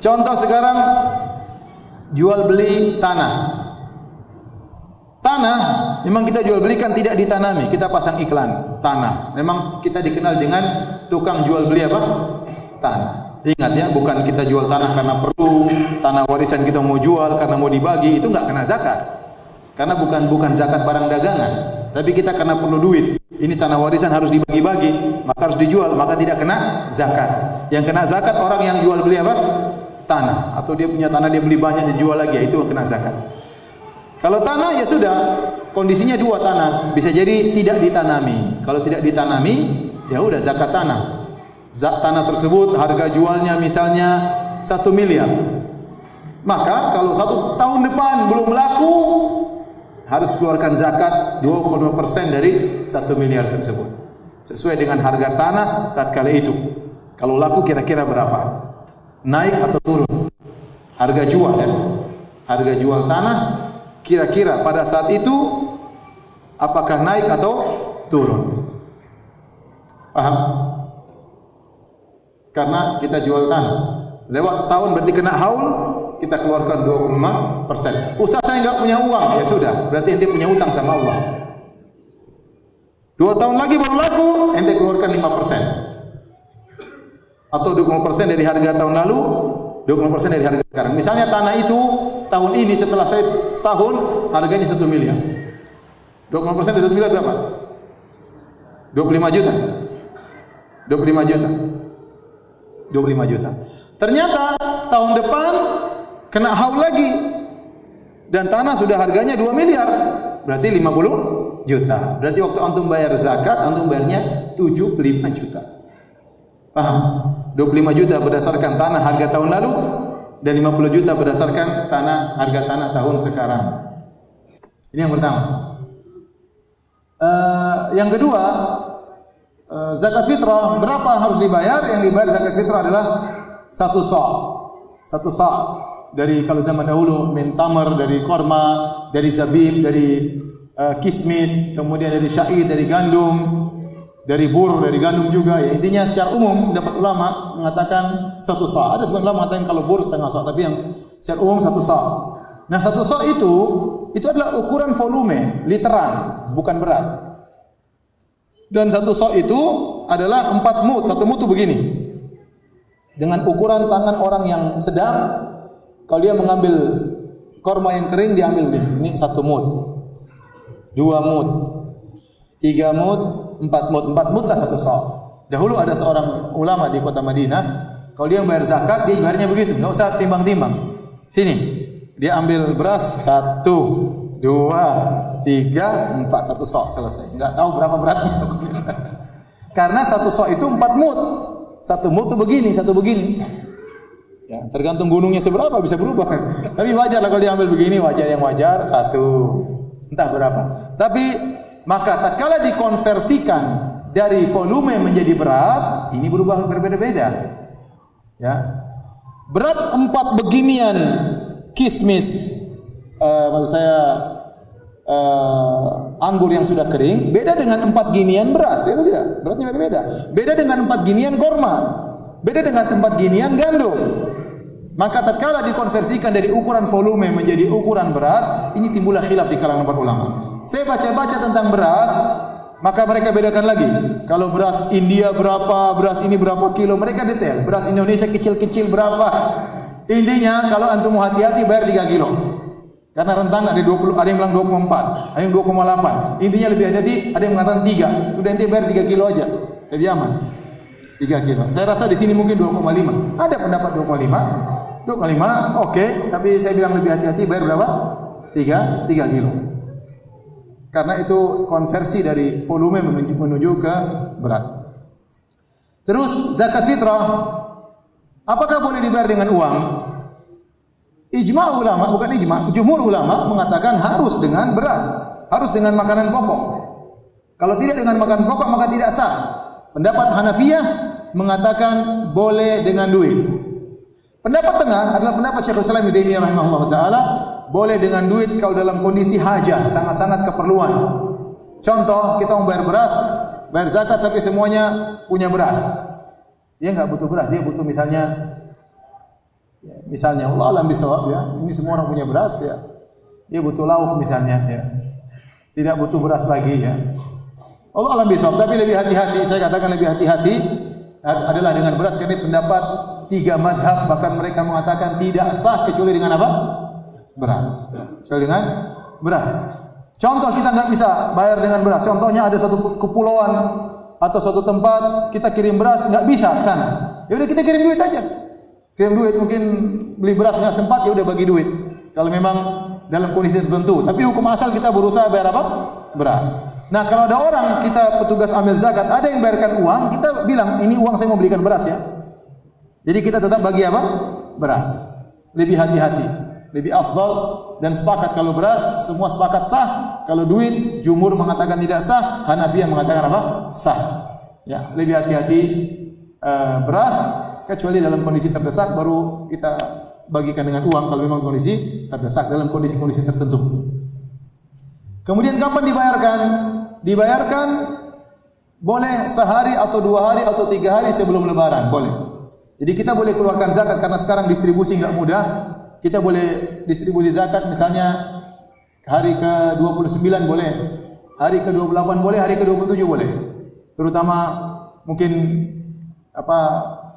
Contoh sekarang jual beli tanah. Tanah memang kita jual belikan tidak ditanami, kita pasang iklan tanah. Memang kita dikenal dengan tukang jual beli apa? Tanah. Ingat ya, bukan kita jual tanah karena perlu, tanah warisan kita mau jual karena mau dibagi, itu enggak kena zakat. Karena bukan zakat barang dagangan, tapi kita karena perlu duit. Ini tanah warisan harus dibagi-bagi, maka harus dijual, maka tidak kena zakat. Yang kena zakat orang yang jual beli apa? Tanah, atau dia punya tanah dia beli banyak dijual lagi, itu kena zakat. Kalau tanah ya sudah, kondisinya dua tanah, bisa jadi tidak ditanami. Kalau tidak ditanami, ya udah zakat tanah. Tanah tersebut harga jualnya misalnya 1 miliar. Maka kalau 1 tahun depan belum laku, harus keluarkan zakat 25% dari 1 miliar tersebut. Sesuai dengan harga tanah tatkala itu. Kalau laku kira-kira berapa? Naik atau turun? Harga jual ya. Harga jual tanah kira-kira pada saat itu apakah naik atau turun? Paham? Karena kita jual tanah. Lewat setahun berarti kena haul, kita keluarkan 25%. Ustaz saya enggak punya uang, ya sudah, berarti ente punya utang sama Allah. 2 tahun lagi baru laku, ente keluarkan 5%. Atau 20% dari harga tahun lalu, 20% dari harga sekarang. Misalnya tanah itu tahun ini setelah saya setahun harganya 1 miliar. 20% dari 1 miliar berapa? 25 juta. 25 juta. 25 juta. Ternyata tahun depan kena haul lagi dan tanah sudah harganya 2 miliar. Berarti 50 juta. Berarti waktu antum bayar zakat, antum bayarnya 75 juta. Paham? 25 juta berdasarkan tanah harga tahun lalu dan 50 juta berdasarkan harga tanah tahun sekarang. Ini yang pertama. Yang kedua, zakat fitrah berapa harus dibayar? Yang dibayar zakat fitrah adalah 1 sa'. 1 sa' dari kalau zaman dahulu min tamar, dari korma, dari zabib, dari kismis, kemudian dari syair, dari gandum, dari bur, dari gandum juga. Ya, intinya secara umum dapat ulama mengatakan 1 sa'. Ada sebagian ulama mengatakan kalau bur setengah sa', tapi yang secara umum 1 sa'. Nah, 1 sa' itu adalah ukuran volume, literan, bukan berat. Dan 1 sa' itu adalah 4 mud. 1 mud itu begini. Dengan ukuran tangan orang yang sedang, kalau dia mengambil korma yang kering, dia ambil ini 1 mud. 2 mud. 3 mud, 4 mud. 4 mud lah 1 sa'. Dahulu ada seorang ulama di kota Madinah, kalau dia bayar zakat, dia bayarnya begitu, enggak usah timbang-timbang. Sini, dia ambil beras 1, 2, 3, 4, 1 sa' selesai. Enggak tahu berapa beratnya. Karena 1 sa' itu 4 mud. 1 mud itu begini, 1 begini. Ya, tergantung gunungnya seberapa bisa berubah kan. Tapi wajar lah kalau diambil begini, wajar yang wajar 1. Entah berapa. Tapi maka tatkala dikonversikan dari volume menjadi berat, ini berubah berbeda-beda. Ya. Berat 4 beginian kismis, maksud saya anggur yang sudah kering beda dengan 4 ginian beras, itu tidak, beratnya beda-beda. Beda dengan 4 ginian korma, beda dengan 4 ginian gandum. Maka tatkala dikonversikan dari ukuran volume menjadi ukuran berat, ini timbullah khilaf di kalangan para ulama. Saya baca-baca tentang beras, maka mereka bedakan lagi. Kalau beras India berapa, beras ini berapa kilo, mereka detail. Beras Indonesia kecil-kecil berapa. Intinya kalau antum mau hati-hati bayar 3 kilo. Karena rentan ada 20, ada yang bilang 24, ada yang 2,8. Intinya lebih hati-hati, ada yang mengatakan 3. Udah ente bayar 3 kilo aja. Lebih aman. 3 kilo. Saya rasa di sini mungkin 2,5. Ada pendapat 2,5. 2,5 oke, tapi saya bilang lebih hati-hati bayar berapa? 3 kilo. Karena itu konversi dari volume menuju ke berat. Terus zakat fitrah apakah boleh dibayar dengan uang? Ijma' ulama, bukan ijma', jumhur ulama mengatakan harus dengan beras, harus dengan makanan pokok. Kalau tidak dengan makanan pokok maka tidak sah. Pendapat Hanafiyah mengatakan boleh dengan duit. Pendapat tengah adalah pendapat Syekhul Islam Ibnu Taimiyah rahimahullah taala, boleh dengan duit kalau dalam kondisi hajat, sangat-sangat keperluan. Contoh, kita mau bayar beras, bayar zakat sampai semuanya punya beras. Dia enggak butuh beras, dia butuh misalnya Ya, misalnya Allah alam bisawab ya, ini semua orang punya beras ya. Dia butuh lauk misalnya ya. Tidak butuh beras lagi ya. Allah alam bisawab, tapi lebih hati-hati, saya katakan lebih hati-hati adalah dengan beras karena pendapat 3 madhab, bahkan mereka mengatakan tidak sah kecuali dengan apa? Beras. Kecuali dengan beras. Contoh kita nggak bisa bayar dengan beras. Contohnya ada suatu kepulauan atau suatu tempat kita kirim beras nggak bisa ke sana. Ya udah kita kirim duit aja. Kirim duit, mungkin beli beras nggak sempat ya udah bagi duit. Kalau memang dalam kondisi tertentu. Tapi hukum asal kita berusaha bayar apa? Beras. Nah, kalau ada orang kita petugas ambil zakat, ada yang bayarkan uang, kita bilang ini uang saya mau belikan beras ya. Jadi kita tetap bagi apa? Beras. Lebih hati-hati, lebih afdal dan sepakat kalau beras semua sepakat sah. Kalau duit jumhur mengatakan tidak sah, Hanafiyah mengatakan apa? Sah. Ya, lebih hati-hati beras kecuali dalam kondisi terdesak baru kita bagikan dengan uang kalau memang kondisi terdesak dalam kondisi-kondisi tertentu. Kemudian kapan dibayarkan? Dibayarkan boleh sehari atau 2 hari atau 3 hari sebelum lebaran, boleh. Jadi kita boleh keluarkan zakat karena sekarang distribusi enggak mudah. Kita boleh distribusi zakat misalnya hari ke-29 boleh, hari ke-28 boleh, hari ke-27 boleh. Terutama mungkin apa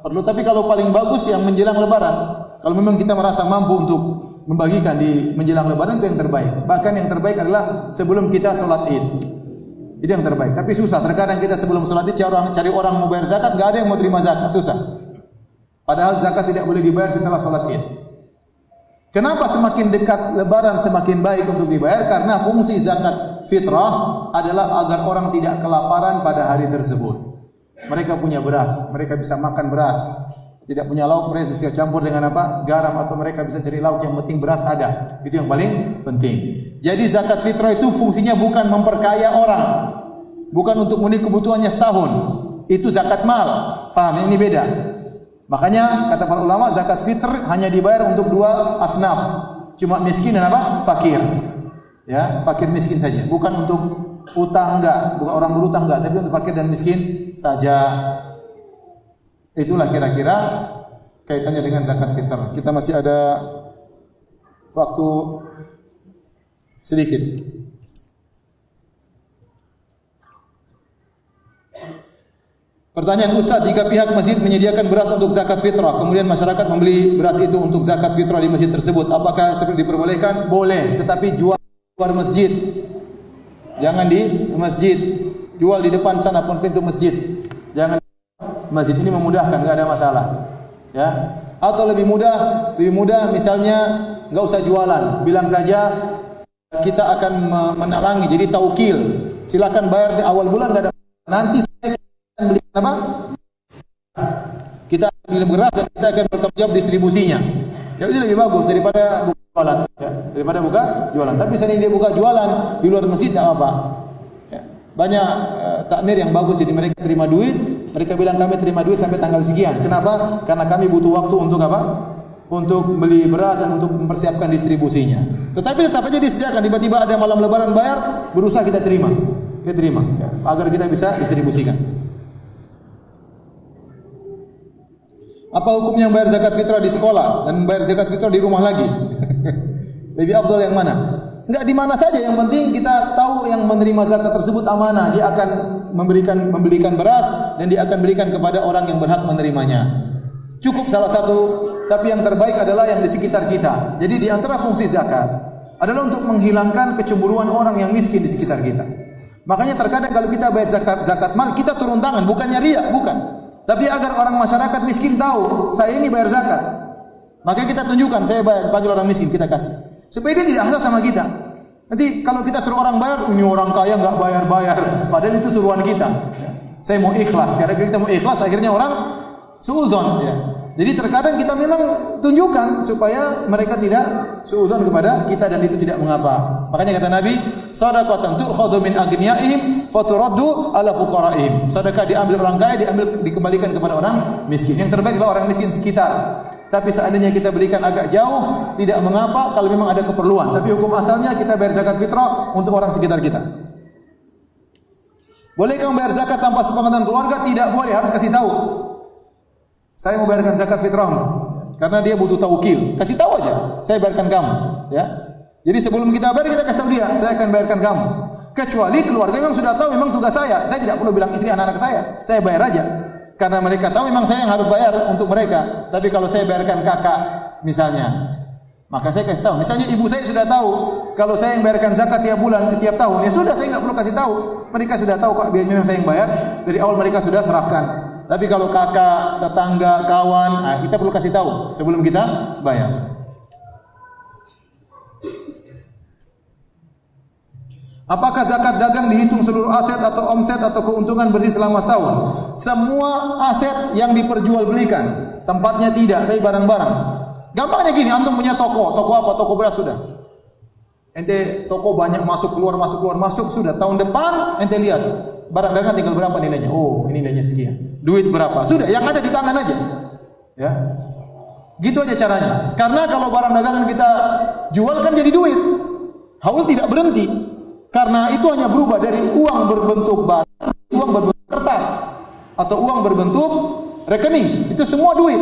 perlu, tapi kalau paling bagus yang menjelang lebaran. Kalau memang kita merasa mampu untuk membagikan di menjelang lebaran itu yang terbaik. Bahkan yang terbaik adalah sebelum kita sholat Id. Itu yang terbaik. Tapi susah. Terkadang kita sebelum sholat Id cari orang mau bayar zakat, enggak ada yang mau terima zakat. Susah. Padahal zakat tidak boleh dibayar setelah sholat Id. Kenapa semakin dekat lebaran semakin baik untuk dibayar? Karena fungsi zakat fitrah adalah agar orang tidak kelaparan pada hari tersebut. Mereka punya beras, mereka bisa makan beras. Tidak punya lauk, mereka bisa campur dengan apa? Garam, atau mereka bisa cari lauk, yang penting beras ada. Itu yang paling penting. Jadi zakat fitrah itu fungsinya bukan memperkaya orang, bukan untuk memenuhi kebutuhannya setahun. Itu zakat mal. Paham? Ini beda. Makanya kata para ulama zakat fitr hanya dibayar untuk 2 asnaf. Cuma miskin dan apa? Fakir. Ya, fakir miskin saja. Bukan untuk utang enggak, bukan orang berutang enggak, tapi untuk fakir dan miskin saja. Itulah kira-kira kaitannya dengan zakat fitr. Kita masih ada waktu sedikit. Pertanyaan Ustaz, jika pihak masjid menyediakan beras untuk zakat fitrah, kemudian masyarakat membeli beras itu untuk zakat fitrah di masjid tersebut, apakah seperti diperbolehkan? Boleh, tetapi jual di luar masjid. Jangan di masjid. Jual di depan sana pun pintu masjid. Jangan. Masjid ini memudahkan, enggak ada masalah. Ya. Atau lebih mudah misalnya enggak usah jualan, bilang saja kita akan menalangi, jadi taukil. Silakan bayar di awal bulan, enggak ada. Nanti saya akan beli apa? Kita beli beras dan kita akan bertanggung jawab distribusinya. Ya itu lebih bagus daripada buka jualan, ya. Daripada buka jualan. Tapi sering dia buka jualan di luar masjid enggak apa-apa. Ya. Banyak takmir yang bagus, jadi mereka terima duit. Mereka bilang kami terima duit sampai tanggal sekian. Kenapa? Karena kami butuh waktu untuk apa? Untuk beli beras dan untuk mempersiapkan distribusinya. Tetapi tetap aja disediakan. Tiba-tiba ada malam lebaran bayar, berusaha kita terima. Kita terima ya, agar kita bisa distribusikan. Apa hukumnya bayar zakat fitrah di sekolah dan bayar zakat fitrah di rumah lagi? Lebih afdal yang mana? Enggak di mana saja, yang penting kita tahu yang menerima zakat tersebut amanah, dia akan membelikan beras dan dia akan berikan kepada orang yang berhak menerimanya. Cukup salah satu, tapi yang terbaik adalah yang di sekitar kita. Jadi di antara fungsi zakat adalah untuk menghilangkan kecemburuan orang yang miskin di sekitar kita. Makanya terkadang kalau kita bayar zakat mal, kita turun tangan, bukannya riya, bukan. Tapi agar orang masyarakat miskin tahu, saya ini bayar zakat. Makanya kita tunjukkan, saya bayar, bagi orang miskin kita kasih. Supaya dia tidak hasad sama kita. Nanti kalau kita suruh orang bayar, ini orang kaya enggak bayar-bayar, padahal itu suruhan kita. Saya mau ikhlas, karena kita mau ikhlas akhirnya orang suudzon ya. Jadi terkadang kita memang tunjukkan supaya mereka tidak suudzon kepada kita dan itu tidak mengapa. Makanya kata Nabi, shadaqatan tu'khadhu min aghniyaihim faturaddu ala fuqaraihim. Sedekah diambil orang kaya, dikembalikan kepada orang miskin. Yang terbaik adalah orang miskin sekitar. Tapi seandainya kita berikan agak jauh, tidak mengapa kalau memang ada keperluan. Tapi hukum asalnya kita bayar zakat fitrah untuk orang sekitar kita. Bolehkah membayar zakat tanpa sepengetahuan keluarga? Tidak boleh, harus kasih tahu. Saya mau bayarkan zakat fitrah. Karena dia butuh taukil. Kasih tahu aja, saya bayarkan kamu, ya. Jadi sebelum kita bayar, kita kasih tahu dia, saya akan bayarkan kamu. Kecuali keluarga memang sudah tahu, memang tugas saya tidak perlu bilang istri anak-anak saya bayar aja. Karena mereka tahu memang saya yang harus bayar untuk mereka. Tapi kalau saya bayarkan kakak misalnya, maka saya kasih tahu. Misalnya ibu saya sudah tahu kalau saya yang bayarkan zakat tiap bulan, tiap tahun, ya sudah, saya nggak perlu kasih tahu. Mereka sudah tahu kok biasanya memang saya yang bayar. Dari awal mereka sudah serahkan. Tapi kalau kakak, tetangga, kawan, kita perlu kasih tahu sebelum kita bayar. Apakah zakat dagang dihitung seluruh aset atau omset atau keuntungan bersih selama setahun? Semua aset yang diperjualbelikan, tempatnya tidak, tapi barang-barang. Gampangnya gini, antum punya toko apa? Toko beras sudah. Ente toko banyak masuk keluar sudah. Tahun depan ente lihat barang dagangan tinggal berapa nilainya. Oh, ini nilainya sekian. Duit berapa? Sudah, yang ada di tangan aja. Ya. Gitu aja caranya. Karena kalau barang dagangan kita jual kan jadi duit. Haul tidak berhenti. Karena itu hanya berubah dari uang berbentuk barang, uang berbentuk kertas, atau uang berbentuk rekening. Itu semua duit.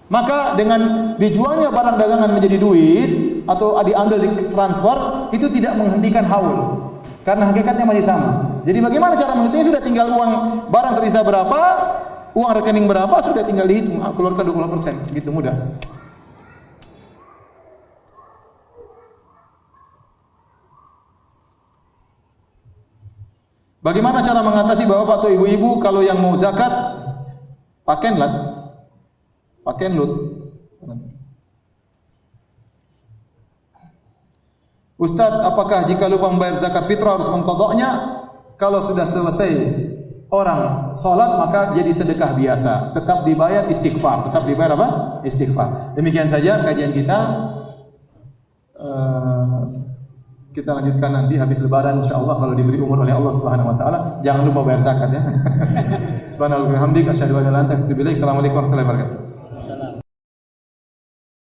Maka dengan dijualnya barang dagangan menjadi duit atau diambil di transfer, itu tidak menghentikan haul. Karena hakikatnya masih sama. Jadi bagaimana cara menghitungnya? Sudah tinggal uang barang tersisa berapa, uang rekening berapa, sudah tinggal dihitung, keluarkan 20%. Gitu mudah. Bagaimana cara mengatasi bapak atau ibu-ibu kalau yang mau zakat pakai lut? Ustadz, apakah jika lupa membayar zakat fitrah harus mengqadha'nya? Kalau sudah selesai orang sholat maka jadi sedekah biasa, tetap dibayar istighfar, tetap dibayar apa? Istighfar. Demikian saja kajian kita. Kita lanjutkan nanti habis lebaran insyaallah kalau diberi umur oleh Allah Subhanahu wa taala. Jangan lupa bayar zakat ya. Subhanallah wa bihamdihi asyhadu an la ilaha illa anta astaghfiruka wa atubu ilaik. Assalamualaikum warahmatullahi wabarakatuh.